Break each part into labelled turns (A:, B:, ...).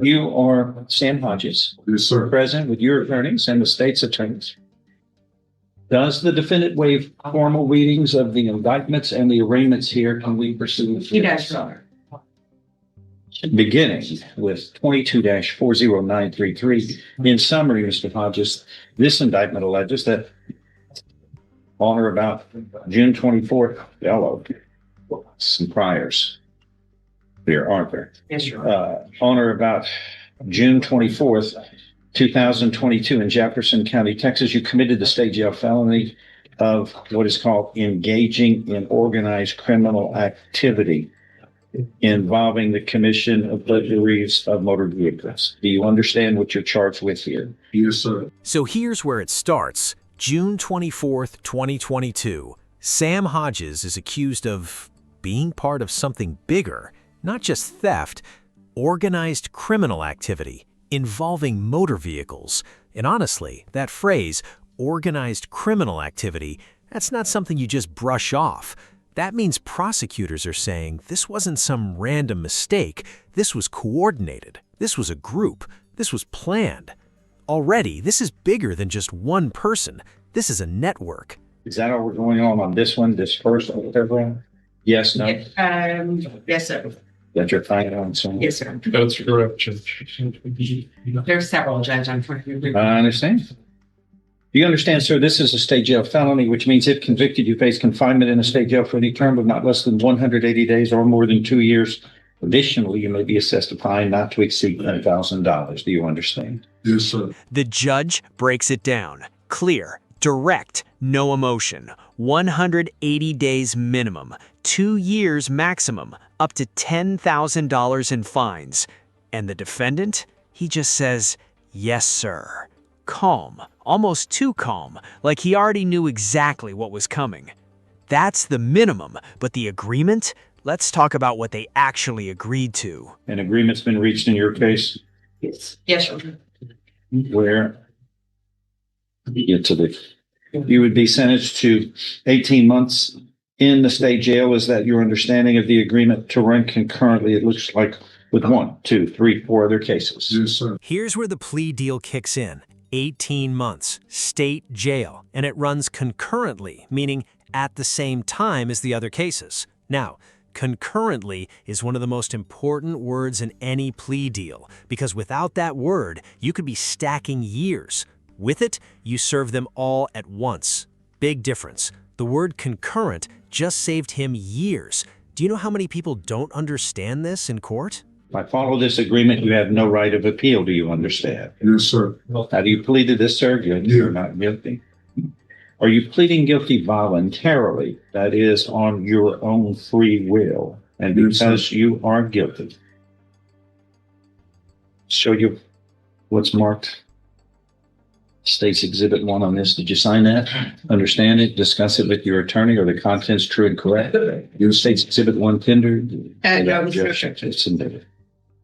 A: You are Sam Hodges.
B: Yes, sir.
A: Present with your attorneys and the state's attorneys. Does the defendant waive formal readings of the indictments and the arraignments here? Can we pursue?
C: He does, Your Honor.
A: Beginning with 22-40933. In summary, Mr. Hodges, this indictment alleges that on or about June 24th, some priors there, aren't there?
C: Yes, Your Honor.
A: On or about June 24th, 2022 in Jefferson County, Texas, you committed the state jail felony of what is called engaging in organized criminal activity involving the commission of burglaries of motor vehicles. Do you understand what you're charged with here?
B: Yes, sir.
D: So here's where it starts. June 24th, 2022. Sam Hodges is accused of being part of something bigger, not just theft, organized criminal activity involving motor vehicles. And honestly, that phrase, organized criminal activity, that's not something you just brush off. That means prosecutors are saying this wasn't some random mistake. This was coordinated. This was a group. This was planned. Already, this is bigger than just one person. This is a network.
A: Is that all we're going on this one, this first one? Yes, no?
C: Yes, sir.
A: That you're finding on some?
C: Yes, sir.
B: That's correct, Judge.
C: There's several, Judge. I'm trying to.
A: I understand. You understand, sir, this is a state jail felony, which means if convicted, you face confinement in a state jail for any term of not less than 180 days or more than 2 years. Additionally, you may be assessed a fine not to exceed $10,000. Do you understand?
B: Yes, sir.
D: The judge breaks it down. Clear, direct, no emotion. 180 days minimum, 2 years maximum, up to $10,000 in fines. And the defendant, he just says, yes, sir. Calm, almost too calm, like he already knew exactly what was coming. That's the minimum, but the agreement? Let's talk about what they actually agreed to.
A: An agreement's been reached in your case
C: Yes, Your Honor.
A: where you would be sentenced to 18 months in the state jail. Is that your understanding of the agreement to run concurrently? It looks like with 1, 2, 3, 4 other cases.
B: Yes, sir.
D: Here's where the plea deal kicks in. 18 months, state jail, and it runs concurrently, meaning at the same time as the other cases. Now, concurrently is one of the most important words in any plea deal, because without that word, you could be stacking years. With it, you serve them all at once. Big difference. The word concurrent just saved him years. Do you know how many people don't understand this in court?
A: If I follow this agreement, you have no right of appeal. Do you understand?
B: Yes, sir.
A: Have you pleaded this, sir? You're not guilty. Are you pleading guilty voluntarily? That is, on your own free will, and because you are guilty. Show you what's marked. State's Exhibit 1 on this. Did you sign that? Understand it? Discuss it with your attorney? Are the contents true and correct? Your State's Exhibit 1 tendered?
C: No, sure.
A: It's submitted.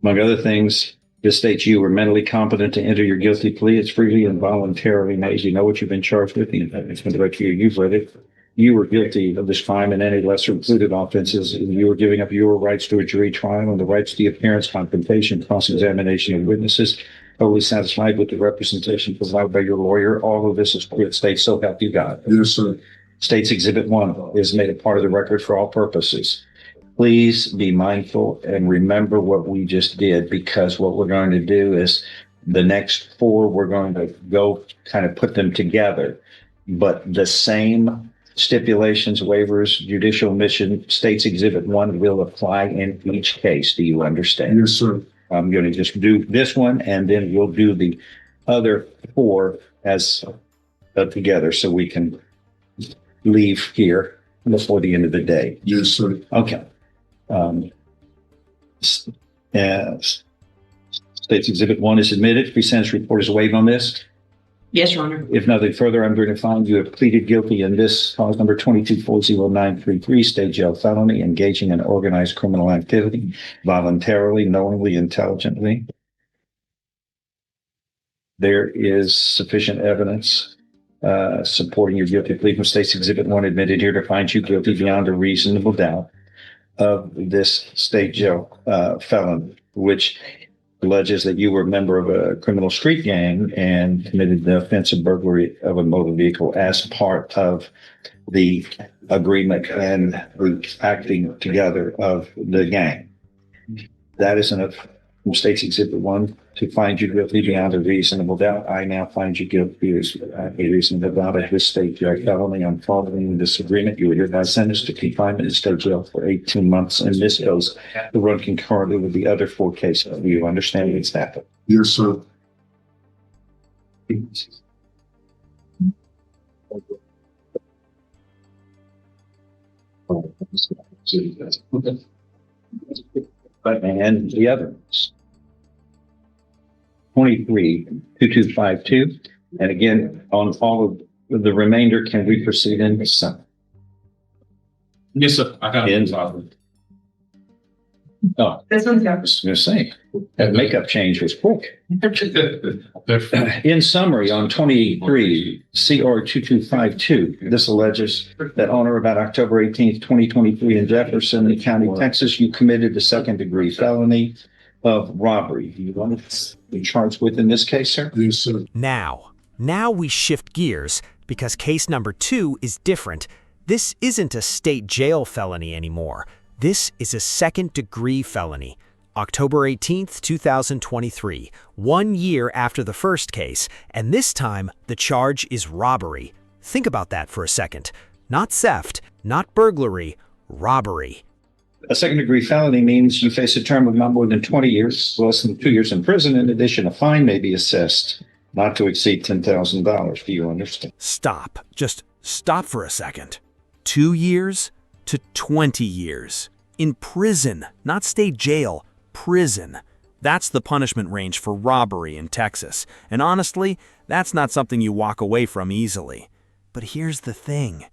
A: Among other things, this states you were mentally competent to enter your guilty plea. It's freely and voluntarily made. You know what you've been charged with. It's been directed to you. You've read it. You were guilty of this crime and any lesser included offenses. And you were giving up your rights to a jury trial and the rights to the appearance, confrontation, cross-examination of witnesses. Totally satisfied with the representation provided by your lawyer. All of this is clear. State, so help you God.
B: Yes, sir.
A: State's Exhibit 1 is made a part of the record for all purposes. Please be mindful and remember what we just did, because what we're going to do is the next 4, we're going to go kind of put them together. But the same stipulations, waivers, judicial admission, State's Exhibit 1 will apply in each case. Do you understand?
B: Yes, sir.
A: I'm going to just do this one, and then we'll do the other 4 as together so we can leave here before the end of the day.
B: Yes, sir.
A: Okay. State's Exhibit 1 is admitted. Pre-sentence report is waived on this.
C: Yes, Your Honor.
A: If nothing further, I'm going to find you have pleaded guilty in this cause number 2240933, state jail felony, engaging in organized criminal activity, voluntarily, knowingly, intelligently. There is sufficient evidence supporting your guilty plea from State's Exhibit 1 admitted here to find you guilty beyond a reasonable doubt of this state jail felony, which alleges that you were a member of a criminal street gang and committed the offense of burglary of a motor vehicle as part of the agreement and the acting together of the gang. That is enough from State's Exhibit 1 to find you guilty beyond a reasonable doubt. I now find you guilty as a reasonable doubt of this state jail felony. I'm following this agreement. You were hereby sentenced to confinement in state jail for 18 months, and this goes to run concurrently with the other 4 cases. Do you understand what's happened?
B: Yes, sir.
A: And the others. 232252. And again, on all of the remainder, can we proceed in some?
E: Yes, sir. I got
A: In-
E: it.
A: Oh,
C: This one's
A: I was going to say, that makeup change was quick. In summary, on 23 CR 2252, this alleges that on or about October 18th, 2023 in Jefferson County, Texas, you committed the second-degree felony of robbery. Do you want to be charged with in this case, sir?
B: Yes, sir.
D: Now we shift gears because case number 2 is different. This isn't a state jail felony anymore. This is a second-degree felony. October 18th, 2023, 1 year after the first case, and this time the charge is robbery. Think about that for a second. Not theft, not burglary, robbery.
A: A second-degree felony means you face a term of not more than 20 years, less than 2 years in prison. In addition, a fine may be assessed not to exceed $10,000. Do you understand?
D: Stop. Just stop for a second. 2 years to 20 years. In prison, not state jail, prison. That's the punishment range for robbery in Texas. And honestly, that's not something you walk away from easily. But here's the thing.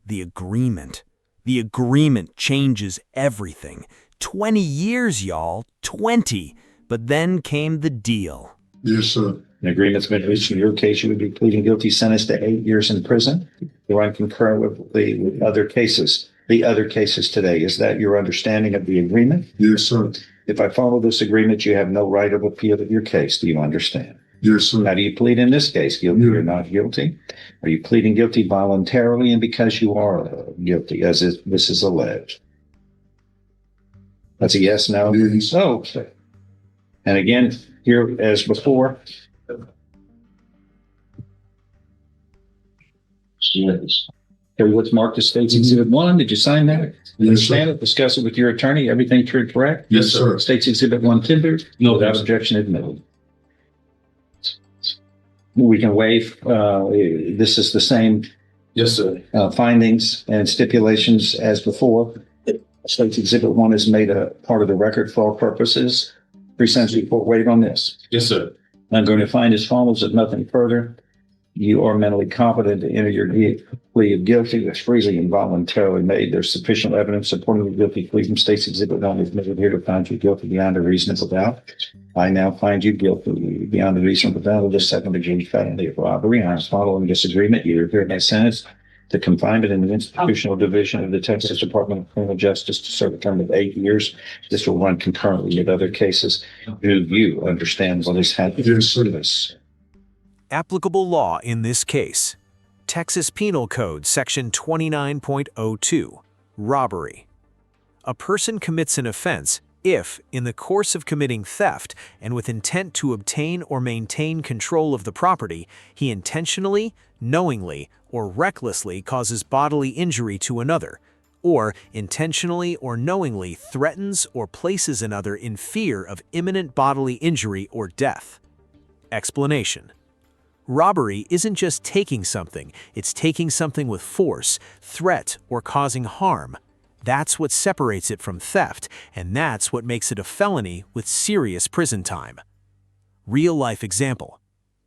D: The agreement. The agreement changes everything. 20 years, y'all. 20. But then came the deal.
B: Yes, sir.
A: An agreement's been reached. In your case, you would be pleading guilty, sentenced to 8 years in prison. You run concurrent with the other cases. The other cases today. Is that your understanding of the agreement?
B: Yes, sir.
A: If I follow this agreement, you have no right of appeal of your case. Do you understand?
B: Yes, sir.
A: How do you plead in this case? Guilty or not guilty? Are you pleading guilty voluntarily and because you are guilty, as this is alleged? That's a yes, no?
B: Yes.
A: Okay. And again, here as before. Yes. Okay, what's marked as State's Exhibit 1? Did you sign that?
B: Yes,
A: Understand
B: sir.
A: it? Discuss it with your attorney. Everything correct?
B: Yes, sir.
A: State's Exhibit 1 tendered?
E: No,
A: Without
E: yes.
A: objection admitted. We can waive, this is the same
E: Yes, sir.
A: findings and stipulations as before. State's Exhibit 1 is made a part of the record for all purposes. Pre-sentence report waived on this.
E: Yes, sir.
A: I'm going to find as follows, if nothing further. You are mentally competent to enter your plea of guilty that's freely and voluntarily made. There's sufficient evidence supporting the guilty plea from State's Exhibit 1 is admitted here to find you guilty beyond a reasonable doubt. I now find you guilty beyond a reasonable doubt of the second-degree felony of robbery. I am following this agreement. You are hereby sentenced to confinement in the institutional division of the Texas Department of Criminal Justice to serve a term of 8 years. This will run concurrently with other cases. Do you understand what has happened?
B: Yes, sir.
D: Applicable law in this case. Texas Penal Code Section 29.02, robbery. A person commits an offense if, in the course of committing theft and with intent to obtain or maintain control of the property, he intentionally, knowingly, or recklessly causes bodily injury to another, or intentionally or knowingly threatens or places another in fear of imminent bodily injury or death. Explanation. Robbery isn't just taking something, it's taking something with force, threat, or causing harm. That's what separates it from theft, and that's what makes it a felony with serious prison time. Real-life example.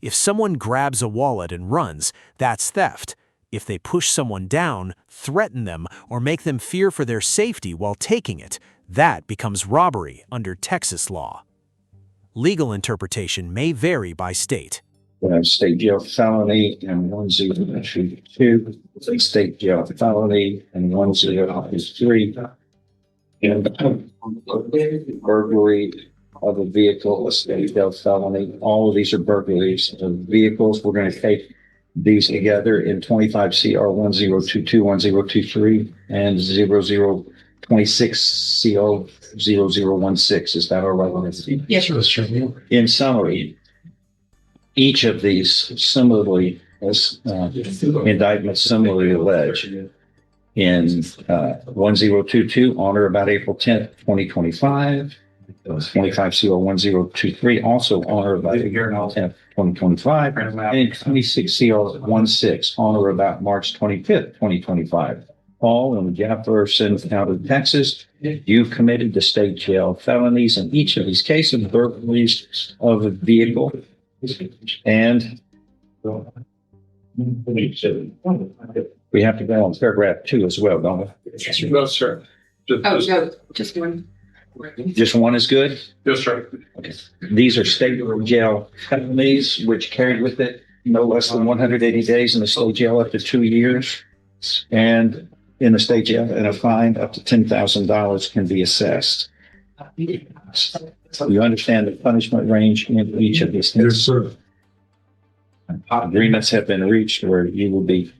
D: If someone grabs a wallet and runs, that's theft. If they push someone down, threaten them, or make them fear for their safety while taking it, that becomes robbery under Texas law. Legal interpretation may vary by state.
A: State jail felony and 1022, state jail felony and 1023, and burglary of a vehicle, a state felony. All of these are burglaries of vehicles. We're going to take these together in 25 CR 1022, 1023, and 0026 CO 0016. Is that all right?
C: Yes, Your Honor.
A: In summary, each of these similarly as indictments similarly allege in 1022 on or about April 10th, 2025. 25 CO 1023 also on or about April 10th, 2025. And 26 CO 16 on or about March 25th, 2025. All in Jefferson County, Texas. You've committed to state jail felonies in each of these cases, burglaries of a vehicle. And we have to go on paragraph 2 as well, don't we?
E: No, sir.
C: Oh, no, just one.
A: Just one is good?
E: Yes, sir.
A: Okay. These are state jail felonies, which carry with it no less than 180 days in the state jail up to 2 years. And in the state jail, and a fine up to $10,000 can be assessed. You understand the punishment range in each of these
E: Yes,
A: things?
E: sir.
A: Agreements have been reached where you'd be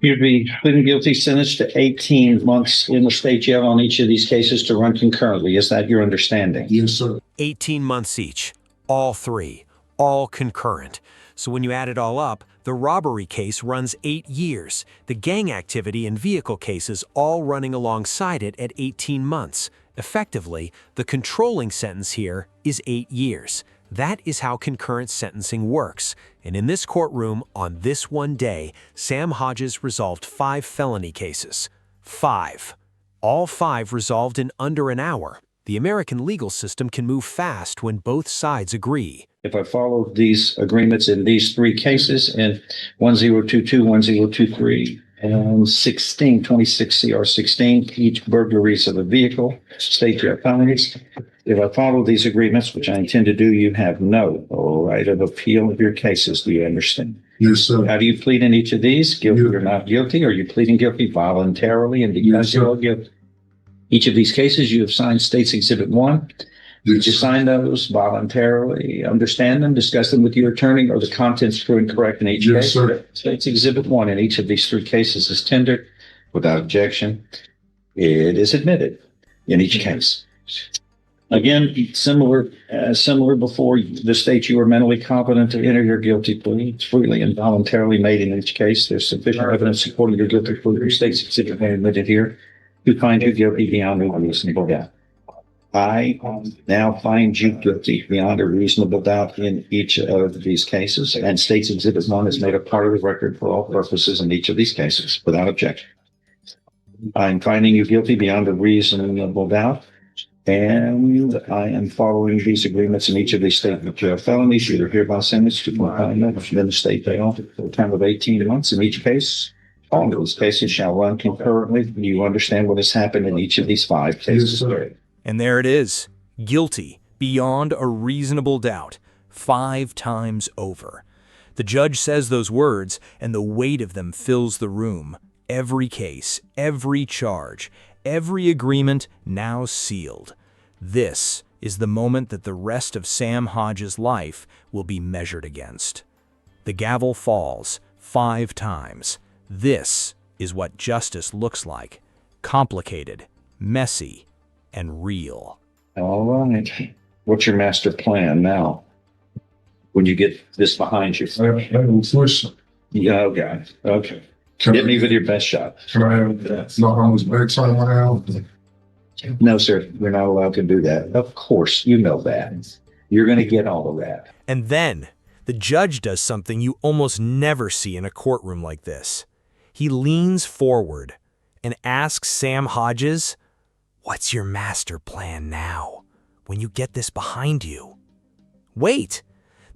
A: pleading guilty, sentenced to 18 months in the state jail on each of these cases to run concurrently. Is that your understanding?
E: Yes, sir.
D: 18 months each, all three, all concurrent. So when you add it all up, the robbery case runs 8 years, the gang activity and vehicle cases all running alongside it at 18 months. Effectively, the controlling sentence here is 8 years. That is how concurrent sentencing works. And in this courtroom, on this one day, Sam Hodges resolved 5 felony cases. 5. All 5 resolved in under an hour. The American legal system can move fast when both sides agree.
A: If I follow these agreements in these 3 cases in 1022, 1023, and 26 CR 16, each burglaries of a vehicle, state jail felonies. If I follow these agreements, which I intend to do, you have no right of appeal of your cases. Do you understand?
E: Yes, sir.
A: How do you plead in each of these? Guilty or not guilty? Are you pleading guilty voluntarily and because you're guilty? Each of these cases, you have signed State's Exhibit 1. Did you sign those voluntarily, understand them, discuss them with your attorney, or the contents true and correct in each case?
E: Yes, sir.
A: State's Exhibit 1 in each of these 3 cases is tendered without objection. It is admitted in each case. Again, similar before the state, you are mentally competent to enter your guilty plea. It's freely and voluntarily made in each case. There's sufficient evidence supporting your guilty plea. Your State's Exhibit 1 admitted here to find you guilty beyond a reasonable doubt. I now find you guilty beyond a reasonable doubt in each of these cases, and State's Exhibit 1 is made a part of the record for all purposes in each of these cases without objection. I'm finding you guilty beyond a reasonable doubt, and I am following these agreements in each of these state jail felonies. You're hereby sentenced to confinement in the state jail for a time of 18 months in each case. All of these cases shall run concurrently. You understand what has happened in each of these 5 cases.
E: Yes, sir.
D: And there it is, guilty beyond a reasonable doubt, 5 times over. The judge says those words, and the weight of them fills the room. Every case, every charge, every agreement now sealed. This is the moment that the rest of Sam Hodges' life will be measured against. The gavel falls 5 times. This is what justice looks like. Complicated, messy, and real.
A: All right. What's your master plan now? When you get this behind you? Yeah, okay. Okay. Hit me with your best shot.
E: Can I have that? Not how much bedtime I have?
A: No, sir. You're not allowed to do that. Of course, you know that. You're going to get all of that.
D: And then, the judge does something you almost never see in a courtroom like this. He leans forward and asks Sam Hodges, "What's your master plan now, when you get this behind you?" Wait,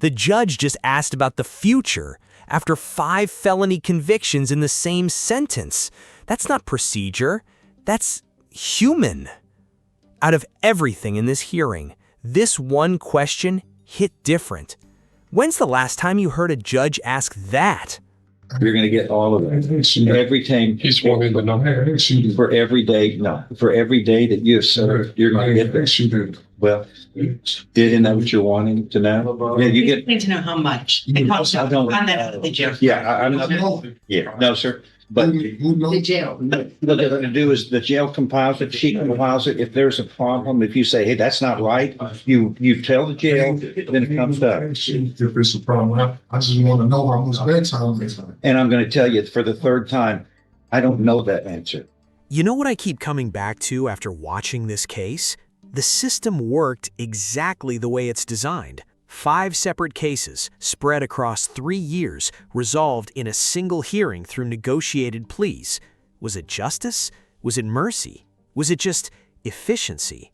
D: the judge just asked about the future after 5 felony convictions in the same sentence. That's not procedure, that's human. Out of everything in this hearing, this one question hit different. When's the last time you heard a judge ask that?
A: You're going to get all of it. Every time,
E: He's wanting to know. I didn't shoot it.
A: for every day, no, for every day that you serve, you're going to get
E: I didn't
A: this.
E: shoot it.
A: Well, isn't that what you're wanting to know? Yeah, you get,
C: Need to know how much.
A: I don't-
C: On that out of the jail.
A: yeah, I'm not, yeah, no, sir. But
E: Who
C: The
E: knows?
C: jail.
A: what they're going to do is the jail compiles it, she compiles it. If there's a problem, if you say, hey, that's not right, you tell the jail, then it comes up.
E: If it's a problem, I just want to know how much bedtime is.
A: And I'm going to tell you for the third time, I don't know that answer.
D: You know what I keep coming back to after watching this case? The system worked exactly the way it's designed. 5 separate cases, spread across 3 years, resolved in a single hearing through negotiated pleas. Was it justice? Was it mercy? Was it just efficiency?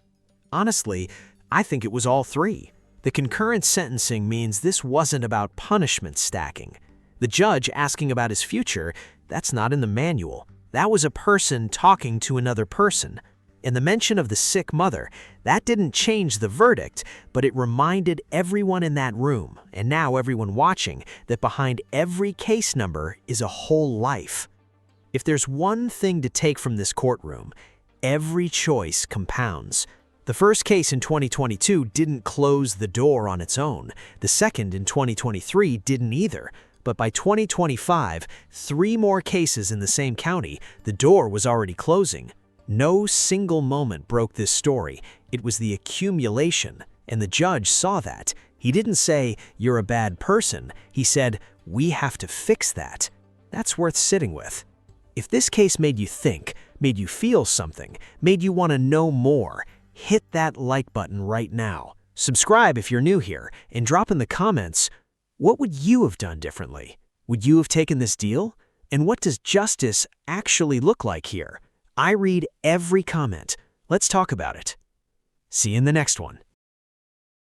D: Honestly, I think it was all 3. The concurrent sentencing means this wasn't about punishment stacking. The judge asking about his future, that's not in the manual. That was a person talking to another person. And the mention of the sick mother, that didn't change the verdict, but it reminded everyone in that room, and now everyone watching, that behind every case number is a whole life. If there's one thing to take from this courtroom, every choice compounds. The first case in 2022 didn't close the door on its own. The second in 2023 didn't either. But by 2025, 3 more cases in the same county, the door was already closing. No single moment broke this story. It was the accumulation, and the judge saw that. He didn't say, you're a bad person. He said, we have to fix that. That's worth sitting with. If this case made you think, made you feel something, made you want to know more, hit that like button right now. Subscribe if you're new here, and drop in the comments, what would you have done differently? Would you have taken this deal? And what does justice actually look like here? I read every comment. Let's talk about it. See you in the next one.